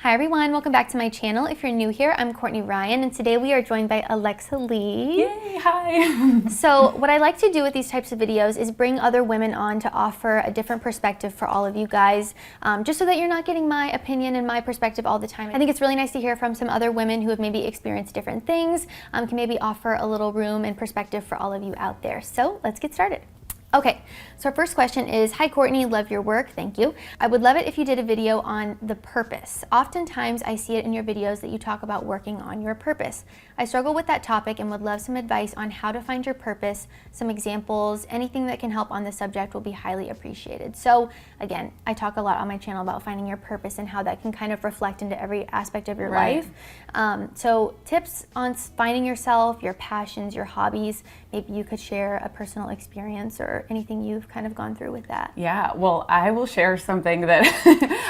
Hi everyone, welcome back to my channel. If you're new here, I'm Courtney Ryan, and today we are joined by Alexa Lee. Yay, hi. So what I like to do with these types of videos is bring other women on to offer a different perspective for all of you guys, just so that you're not getting my opinion and my perspective all the time. I think it's really nice to hear from some other women who have maybe experienced different things, can maybe offer a little room and perspective for all of you out there. So let's get started. Okay, so our first question is, hi Courtney, love your work, thank you. I would love it if you did a video on the purpose. Oftentimes I see it in your videos that you talk about working on your purpose. I struggle with that topic and would love some advice on how to find your purpose, some examples, anything that can help on the subject will be highly appreciated. So again, I talk a lot on my channel about finding your purpose and how that can kind of reflect into every aspect of your life. So tips on finding yourself, your passions, your hobbies, maybe you could share a personal experience or anything you've kind of gone through with that. Yeah, well, I will share something that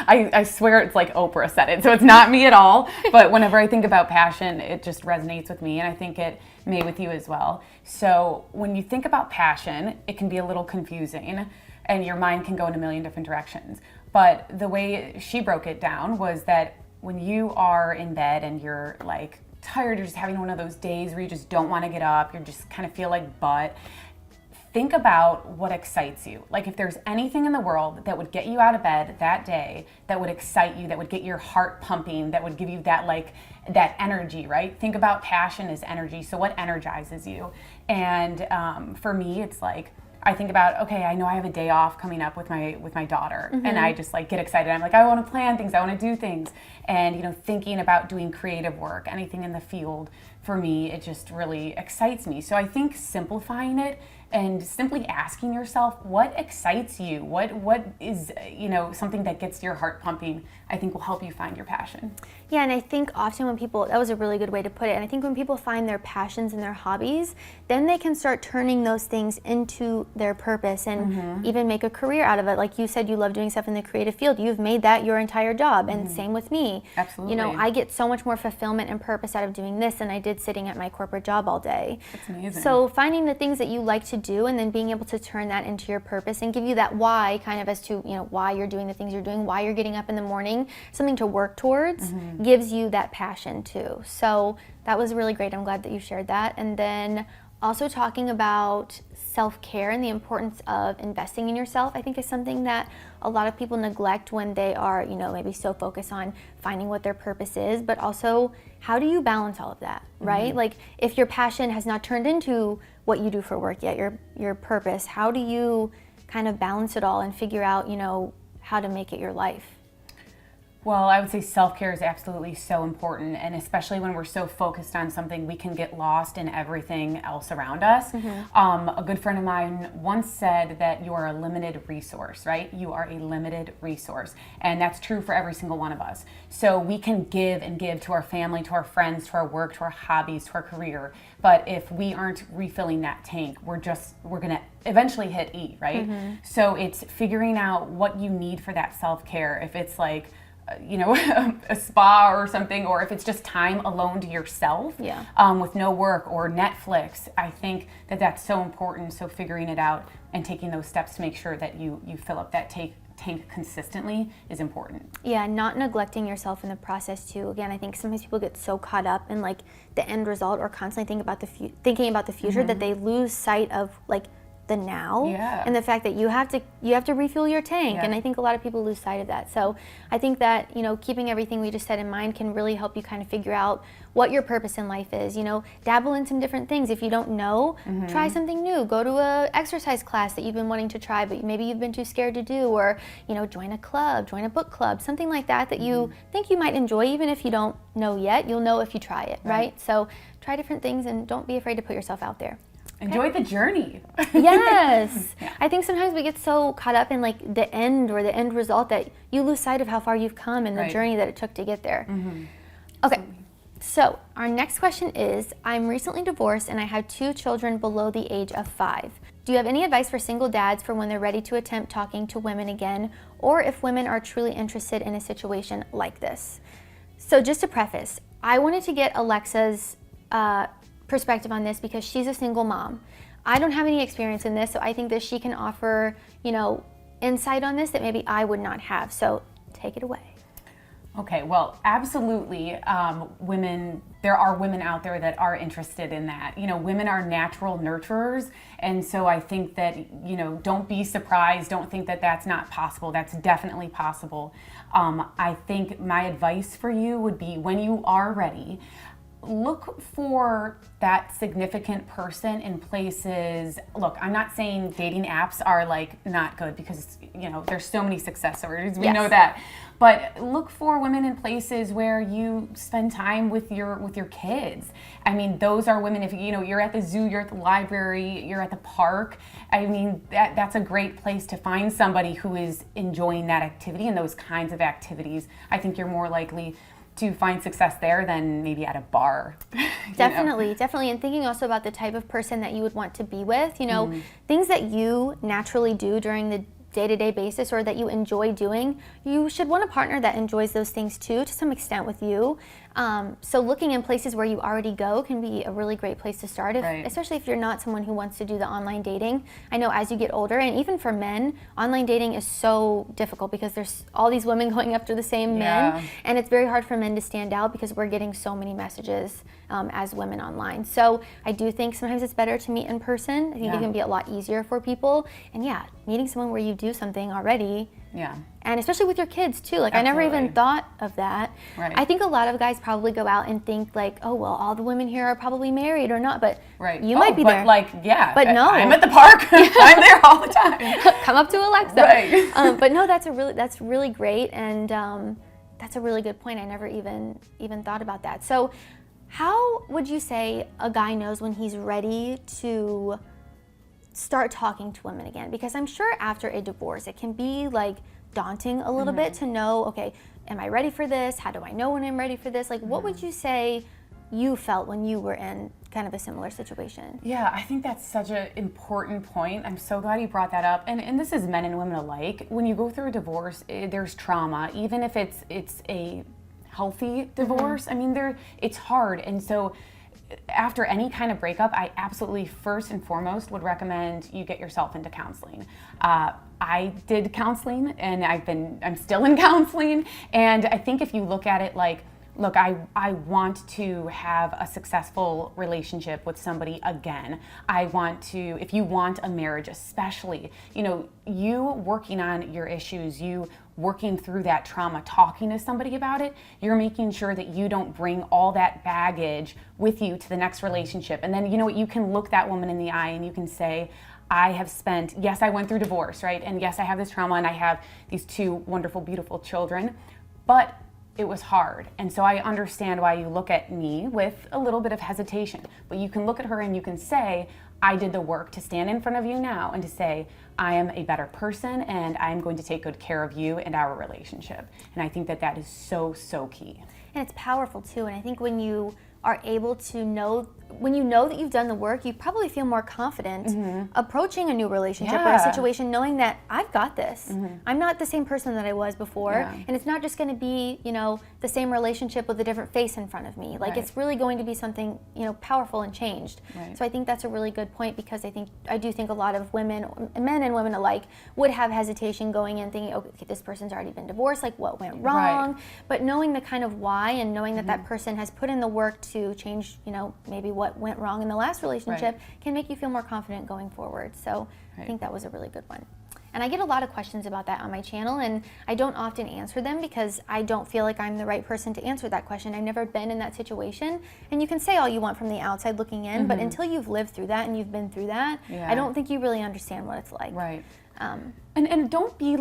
I swear it's like Oprah said it, so it's not me at all, but whenever I think about passion, it just resonates with me, and I think it may with you as well. So when you think about passion, it can be a little confusing, and your mind can go in a million different directions. But the way she broke it down was that when you are in bed and you're like tired, you're just having one of those days where you just don't want to get up, you just kind of feel like butt. Think about what excites you. Like if there's anything in the world that would get you out of bed that day, that would excite you, that would get your heart pumping, that would give you that that energy, right? Think about passion as energy. So what energizes you? And for me, it's like, I think about, okay, I know I have a day off coming up with my daughter, and I just like get excited. I'm like, I want to plan things, I want to do things. And thinking about doing creative work, anything in the field, for me, it just really excites me. So I think simplifying it and simply asking yourself what excites you, what is something that gets your heart pumping, I think will help you find your passion. Yeah, and I think often when people, that was a really good way to put it, and I think when people find their passions and their hobbies, then they can start turning those things into their purpose and even make a career out of it. Like you said, you love doing stuff in the creative field. You've made that your entire job, and same with me. Absolutely. I get so much more fulfillment and purpose out of doing this than I did sitting at my corporate job all day. That's amazing. So finding the things that you like to do and then being able to turn that into your purpose and give you that why, kind of as to why you're doing the things you're doing, why you're getting up in the morning, something to work towards, gives you that passion too. So that was really great. I'm glad that you shared that. And then also talking about self-care and the importance of investing in yourself, I think is something that a lot of people neglect when they are, maybe so focused on finding what their purpose is, but also how do you balance all of that, right? Like if your passion has not turned into what you do for work yet, your purpose, how do you kind of balance it all and figure out, how to make it your life? Well, I would say self-care is absolutely so important, and especially when we're so focused on something, we can get lost in everything else around us. A good friend of mine once said that you are a limited resource, right? You are a limited resource, and that's true for every single one of us. So we can give and give to our family, to our friends, to our work, to our hobbies, to our career, but if we aren't refilling that tank, we're gonna eventually hit E, right? So it's figuring out what you need for that self-care. If it's like a spa or something, or if it's just time alone to yourself, with no work or Netflix, I think that that's so important. So figuring it out and taking those steps to make sure that you fill up that tank consistently is important. Yeah, not neglecting yourself in the process too. Again, I think sometimes people get so caught up in like the end result or constantly thinking about the future that they lose sight of like the now and the fact that you have to refuel your tank, and I think a lot of people lose sight of that. So I think that keeping everything we just said in mind can really help you kind of figure out what your purpose in life is. Dabble in some different things. If you don't know, try something new. Go to a exercise class that you've been wanting to try but maybe you've been too scared to do, or join a club, join a book club, something like that you think you might enjoy. Even if you don't know yet, you'll know if you try it, right? So try different things and don't be afraid to put yourself out there. Enjoy the journey. Yes. I think sometimes we get so caught up in like the end or the end result that you lose sight of how far you've come and the journey that it took to get there. Okay, so our next question is, I'm recently divorced and I have 2 children below the age of 5. Do you have any advice for single dads for when they're ready to attempt talking to women again, or if women are truly interested in a situation like this? So just to preface, I wanted to get Alexa's perspective on this because she's a single mom. I don't have any experience in this, so I think that she can offer, insight on this that maybe I would not have. So take it away. Okay, well, absolutely. There are women out there that are interested in that. Women are natural nurturers. And so I think that, don't be surprised. Don't think that that's not possible. That's definitely possible. I think my advice for you would be, when you are ready, look for that significant person in places. Look, I'm not saying dating apps are not good, because there's so many success stories. We know that. But look for women in places where you spend time with your kids. I mean, those are women. If you're at the zoo, you're at the library, you're at the park. I mean, that's a great place to find somebody who is enjoying that activity and those kinds of activities. I think you're more likely to find success there than maybe at a bar. Definitely. And thinking also about the type of person that you would want to be with, things that you naturally do during the day-to-day basis or that you enjoy doing, you should want a partner that enjoys those things too, to some extent with you. So looking in places where you already go can be a really great place to start, especially if you're not someone who wants to do the online dating. I know as you get older, and even for men, online dating is so difficult because there's all these women going after the same men, and it's very hard for men to stand out because we're getting so many messages as women online. So I do think sometimes it's better to meet in person. I think it can be a lot easier for people. And meeting someone where you do something already. And especially with your kids too. I never even thought of that. I think a lot of guys probably go out and think oh, well, all the women here are probably married or not, but you might be there. But no. I'm at the park. I'm there all the time. Come up to Alexa. But no, that's really great, and that's a really good point. I never even thought about that. So how would you say a guy knows when he's ready to start talking to women again? Because I'm sure after a divorce, it can be daunting a little bit to know, okay, am I ready for this? How do I know when I'm ready for this? What would you say you felt when you were in kind of a similar situation? Yeah, I think that's such an important point. I'm so glad you brought that up. And this is men and women alike. When you go through a divorce, there's trauma, even if it's a healthy divorce. I mean, it's hard. And so after any kind of breakup, I absolutely first and foremost would recommend you get yourself into counseling. I did counseling, and I'm still in counseling. And I think if you look at it look, I want to have a successful relationship with somebody again. If you want a marriage especially, you working on your issues, you working through that trauma, talking to somebody about it, you're making sure that you don't bring all that baggage with you to the next relationship. And then, you can look that woman in the eye and you can say, yes, I went through divorce, right? And yes, I have this trauma and I have these 2 wonderful, beautiful children, but it was hard. And so I understand why you look at me with a little bit of hesitation. But you can look at her and you can say, I did the work to stand in front of you now and to say, I am a better person and I'm going to take good care of you and our relationship. And I think that is so, so key. And it's powerful too. And I think when you are able to know, when you know that you've done the work, you probably feel more confident approaching a new relationship or a situation, knowing that I've got this. I'm not the same person that I was before, and it's not just going to be, the same relationship with a different face in front of me. It's really going to be something, powerful and changed. So I think that's a really good point, because I do think a lot of women, men and women alike, would have hesitation going in thinking, okay, this person's already been divorced, what went wrong? But knowing the kind of why, and knowing that that person has put in the work to change, maybe what went wrong in the last relationship, can make you feel more confident going forward. So I think that was a really good one. And I get a lot of questions about that on my channel, and I don't often answer them because I don't feel like I'm the right person to answer that question. I've never been in that situation, and you can say all you want from the outside looking in, but until you've lived through that and you've been through that, I don't think you really understand what it's like. And don't be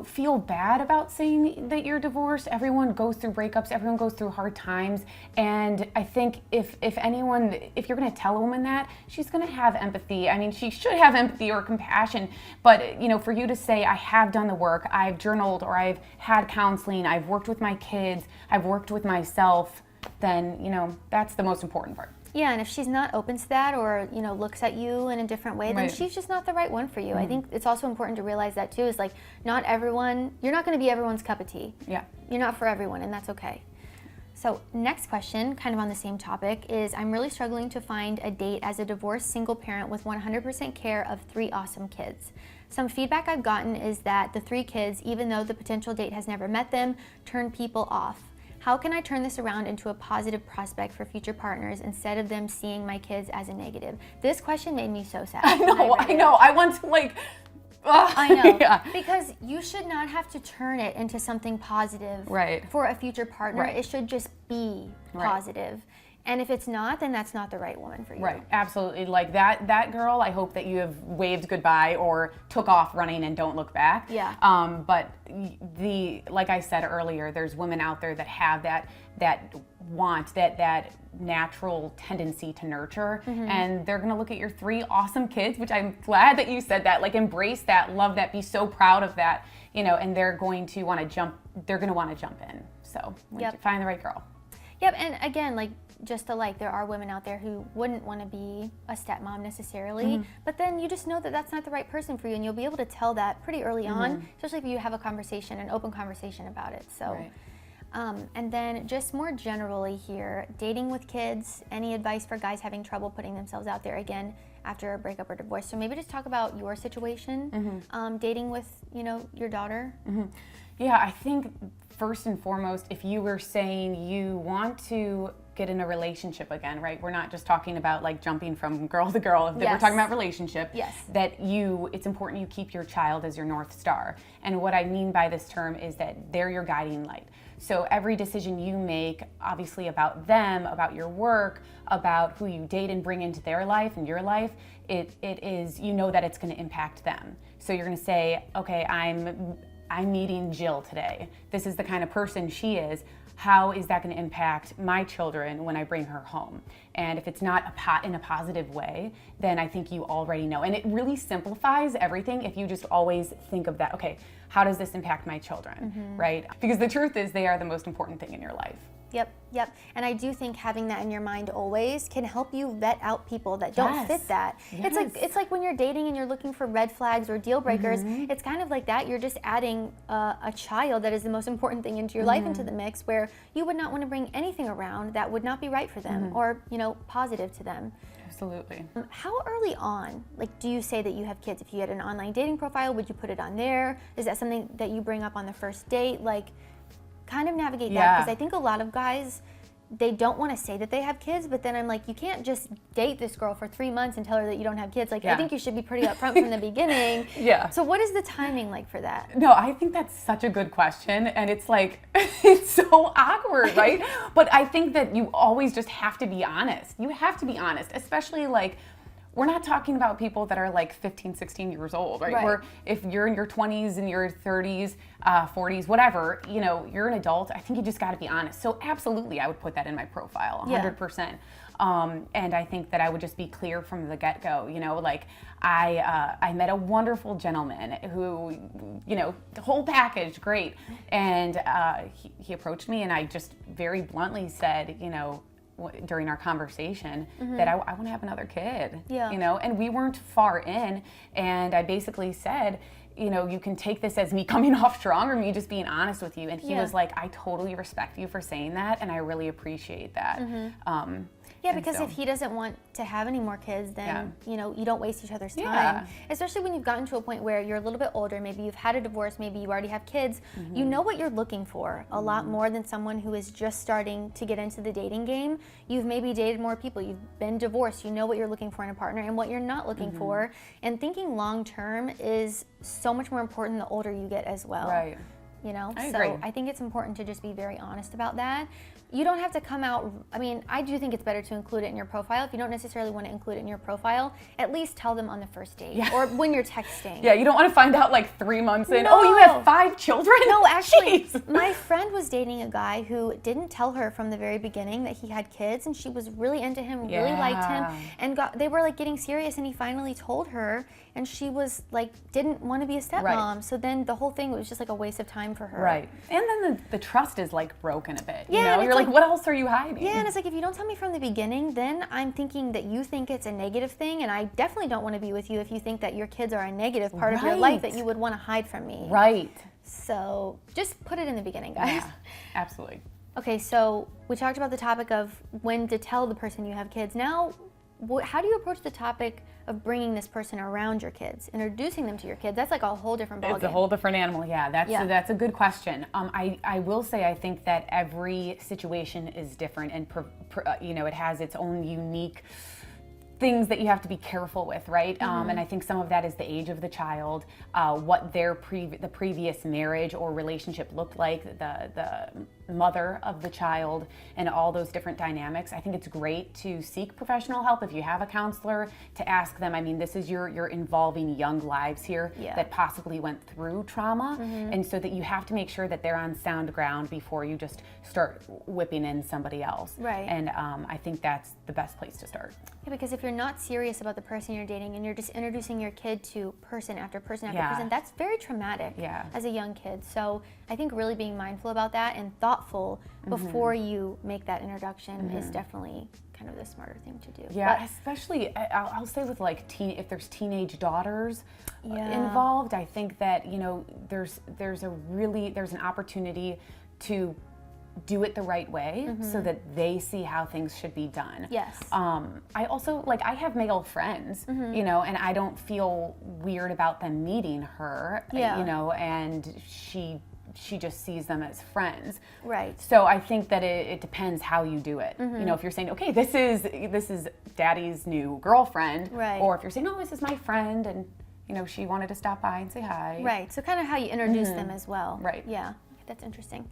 feel bad about saying that you're divorced. Everyone goes through breakups, everyone goes through hard times, and I think if you're going to tell a woman that, she's going to have empathy. I mean, she should have empathy or compassion, but for you to say, I have done the work, I've journaled, or I've had counseling, I've worked with my kids, I've worked with myself, then that's the most important part. Yeah, and if she's not open to that, or looks at you in a different way, then she's just not the right one for you. I think it's also important to realize that too, is not everyone, you're not going to be everyone's cup of tea. You're not for everyone, and that's okay. So next question, kind of on the same topic, is I'm really struggling to find a date as a divorced single parent with 100% care of 3 awesome kids. Some feedback I've gotten is that the 3 kids, even though the potential date has never met them, turn people off. How can I turn this around into a positive prospect for future partners instead of them seeing my kids as a negative? This question made me so sad. I know. I want to like, ugh. I know. Yeah. Because you should not have to turn it into something positive for a future partner. It should just be positive. And if it's not, then that's not the right woman for you. Right, absolutely. Like that girl, I hope that you have waved goodbye or took off running and don't look back. Yeah. But like I said earlier, there's women out there that have that want that natural tendency to nurture, and they're gonna look at your 3 awesome kids, which I'm glad that you said that. Like, embrace that, love that, be so proud of that, and they're going to want to jump. They're gonna want to jump in. So find the right girl. Yep, and again, like, just alike, there are women out there who wouldn't want to be a stepmom necessarily, but then you just know that that's not the right person for you, and you'll be able to tell that pretty early on, especially if you have a conversation, an open conversation about it. So, and then just more generally here, dating with kids, any advice for guys having trouble putting themselves out there again after a breakup or divorce? So maybe just talk about your situation, dating with, your daughter. Yeah, I think first and foremost, if you were saying you want to get in a relationship again, right? We're not just talking about like jumping from girl to girl. We're talking about relationship. Yes. It's important you keep your child as your North Star. And what I mean by this term is that they're your guiding light. So every decision you make, obviously about them, about your work, about who you date and bring into their life and your life, it is, that it's going to impact them. So you're going to say, okay, I'm meeting Jill today. This is the kind of person she is. How is that going to impact my children when I bring her home? And if it's not in a positive way, then I think you already know. And it really simplifies everything if you just always think of that, okay, how does this impact my children, right? Because the truth is they are the most important thing in your life. Yep. And I do think having that in your mind always can help you vet out people that don't fit that. Yes. It's like when you're dating and you're looking for red flags or deal breakers, it's kind of like that. You're just adding a child that is the most important thing into your life into the mix, where you would not want to bring anything around that would not be right for them or, positive to them. Absolutely. How early on, do you say that you have kids? If you had an online dating profile, would you put it on there? Is that something that you bring up on the first date? Kind of navigate that, because I think a lot of guys, they don't want to say that they have kids, but then I'm like, you can't just date this girl for 3 months and tell her that you don't have kids. I think you should be pretty upfront from the beginning. So what is the timing like for that? No, I think that's such a good question, and it's like, it's so awkward, right? But I think that you always just have to be honest. You have to be honest, especially we're not talking about people that are 15, 16 years old, right? Where if you're in your 20s and your 30s, 40s, whatever, you're an adult, I think you just got to be honest. So absolutely, I would put that in my profile, 100%. And I think that I would just be clear from the get-go, I met a wonderful gentleman who, the whole package, great. And he approached me, and I just very bluntly said, during our conversation, that I want to have another kid, and we weren't far in, and I basically said, you can take this as me coming off strong or me just being honest with you. And he was like, I totally respect you for saying that, and I really appreciate that. Because if he doesn't want to have any more kids, then you don't waste each other's time. Especially when you've gotten to a point where you're a little bit older, maybe you've had a divorce, maybe you already have kids. You know what you're looking for a lot more than someone who is just starting to get into the dating game. You've maybe dated more people, you've been divorced, you know what you're looking for in a partner and what you're not looking for. And thinking long term is so much more important the older you get as well. Right. I agree. I think it's important to just be very honest about that. You don't have to come out, I do think it's better to include it in your profile. If you don't necessarily want to include it in your profile, at least tell them on the first date or when you're texting. Yeah, you don't want to find out 3 months in, oh, you have 5 children? No, actually, my friend was dating a guy who didn't tell her from the very beginning that he had kids, and she was really into him, really liked him, and they were getting serious, and he finally told her, and she was didn't want to be a stepmom. So then the whole thing was just a waste of time for her. Right. And then the trust is broken a bit. Yeah, you're what else are you hiding? Yeah, and it's if you don't tell me from the beginning, then I'm thinking that you think it's a negative thing, and I definitely don't want to be with you if you think that your kids are a negative part of your life that you would want to hide from me. Right. So just put it in the beginning, guys. Yeah, absolutely. Okay, so we talked about the topic of when to tell the person you have kids. Now, how do you approach the topic of bringing this person around your kids, introducing them to your kids? That's like a whole different ballgame. It's a whole different animal. Yeah, that's a good question. I will say I think that every situation is different, and it has its own unique things that you have to be careful with, right? And I think some of that is the age of the child, what their the previous marriage or relationship looked like, the mother of the child, and all those different dynamics. I think it's great to seek professional help if you have a counselor, to ask them. I mean, this is you're involving young lives here that possibly went through trauma, and so that you have to make sure that they're on sound ground before you just start whipping in somebody else. Right. And I think that's the best place to start. Yeah, because if you're not serious about the person you're dating and you're just introducing your kid to person after person after person, that's very traumatic as a young kid. So I think really being mindful about that and thoughtful before you make that introduction is definitely kind of the smarter thing to do. Yeah, but especially I'll say with like if there's teenage daughters involved, I think that there's an opportunity to do it the right way so that they see how things should be done. Yes. I also I have male friends, and I don't feel weird about them meeting her, and she just sees them as friends. Right. So I think that it depends how you do it. If you're saying, okay, this is Daddy's new girlfriend, or if you're saying, oh, this is my friend, and she wanted to stop by and say hi. Right. So kind of how you introduce them as well. Right. Yeah. Okay, that's interesting.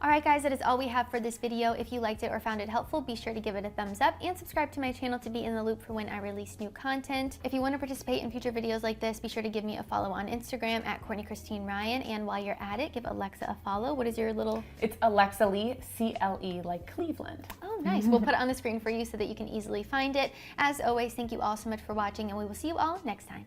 All right, guys, that is all we have for this video. If you liked it or found it helpful, be sure to give it a thumbs up and subscribe to my channel to be in the loop for when I release new content. If you want to participate in future videos like this, be sure to give me a follow on Instagram at Courtney Christine Ryan. And while you're at it, give Alexa a follow. What is your little? It's Alexa Lee, CLE, like Cleveland. Oh, nice. We'll put it on the screen for you so that you can easily find it. As always, thank you all so much for watching, and we will see you all next time.